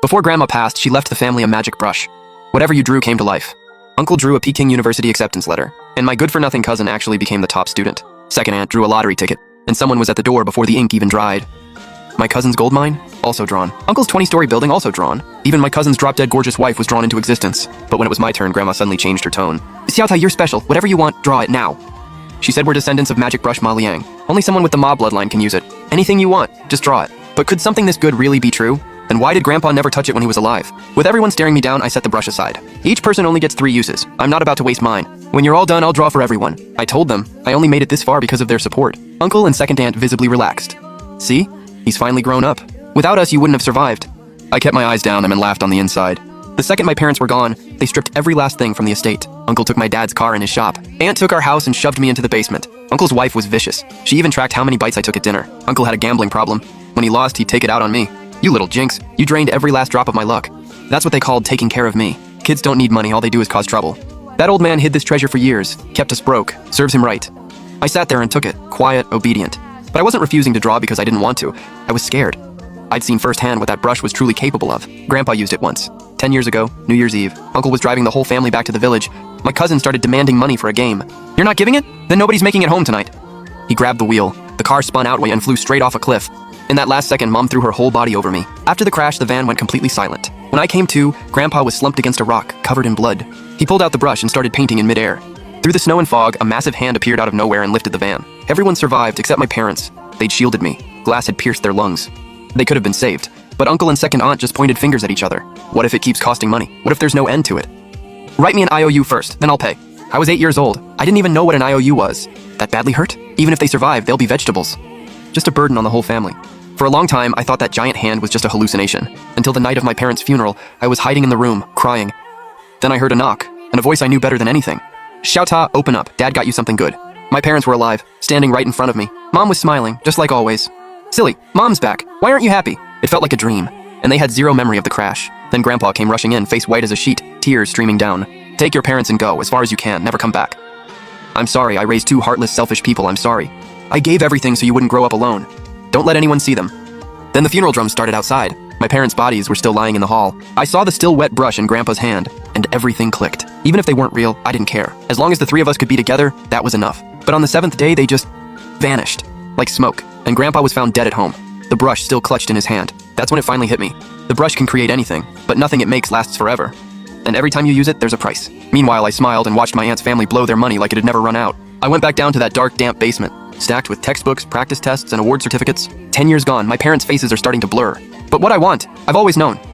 Before Grandma passed, she left the family a magic brush. Whatever you drew came to life. Uncle drew a Peking University acceptance letter, and my good-for-nothing cousin actually became the top student. Second aunt drew a lottery ticket, and someone was at the door before the ink even dried. My cousin's gold mine? Also drawn. Uncle's 20-story building? Also drawn. Even my cousin's drop-dead gorgeous wife was drawn into existence. But when it was my turn, Grandma suddenly changed her tone. Xiaota, you're special. Whatever you want, draw it now. She said we're descendants of Magic Brush Ma Liang. Only someone with the Ma bloodline can use it. Anything you want, just draw it. But could something this good really be true? Then why did Grandpa never touch it when he was alive? With everyone staring me down, I set the brush aside. Each person only gets 3 uses. I'm not about to waste mine. When you're all done, I'll draw for everyone. I told them. I only made it this far because of their support. Uncle and second aunt visibly relaxed. See? He's finally grown up. Without us, you wouldn't have survived. I kept my eyes down and laughed on the inside. The second my parents were gone, they stripped every last thing from the estate. Uncle took my dad's car and his shop. Aunt took our house and shoved me into the basement. Uncle's wife was vicious. She even tracked how many bites I took at dinner. Uncle had a gambling problem. When he lost, he'd take it out on me. You little jinx, you drained every last drop of my luck. That's what they called taking care of me. Kids don't need money, all they do is cause trouble. That old man hid this treasure for years, kept us broke, serves him right. I sat there and took it, quiet, obedient. But I wasn't refusing to draw because I didn't want to. I was scared. I'd seen firsthand what that brush was truly capable of. Grandpa used it once. 10 years ago, New Year's Eve, Uncle was driving the whole family back to the village. My cousin started demanding money for a game. You're not giving it? Then nobody's making it home tonight. He grabbed the wheel. The car spun outway and flew straight off a cliff. In that last second, Mom threw her whole body over me. After the crash, the van went completely silent. When I came to, Grandpa was slumped against a rock, covered in blood. He pulled out the brush and started painting in midair. Through the snow and fog, a massive hand appeared out of nowhere and lifted the van. Everyone survived except my parents. They'd shielded me. Glass had pierced their lungs. They could have been saved. But Uncle and second aunt just pointed fingers at each other. What if it keeps costing money? What if there's no end to it? Write me an IOU first, then I'll pay. I was 8 years old. I didn't even know what an IOU was. That badly hurt? Even if they survive, they'll be vegetables. Just a burden on the whole family. For a long time, I thought that giant hand was just a hallucination. Until the night of my parents' funeral, I was hiding in the room, crying. Then I heard a knock, and a voice I knew better than anything. Xiaota, open up. Dad got you something good. My parents were alive, standing right in front of me. Mom was smiling, just like always. Silly, Mom's back. Why aren't you happy? It felt like a dream, and they had zero memory of the crash. Then Grandpa came rushing in, face white as a sheet, tears streaming down. Take your parents and go, as far as you can, never come back. I'm sorry, I raised 2 heartless, selfish people, I'm sorry. I gave everything so you wouldn't grow up alone. Don't let anyone see them. Then the funeral drums started outside. My parents' bodies were still lying in the hall. I saw the still wet brush in Grandpa's hand, and everything clicked. Even if they weren't real, I didn't care. As long as the 3 of us could be together, that was enough. But on the 7th day, they just vanished, like smoke, and Grandpa was found dead at home. The brush still clutched in his hand. That's when it finally hit me. The brush can create anything, but nothing it makes lasts forever. And every time you use it, there's a price. Meanwhile, I smiled and watched my aunt's family blow their money like it had never run out. I went back down to that dark, damp basement, stacked with textbooks, practice tests, and award certificates. 10 years gone, my parents' faces are starting to blur. But what I want, I've always known.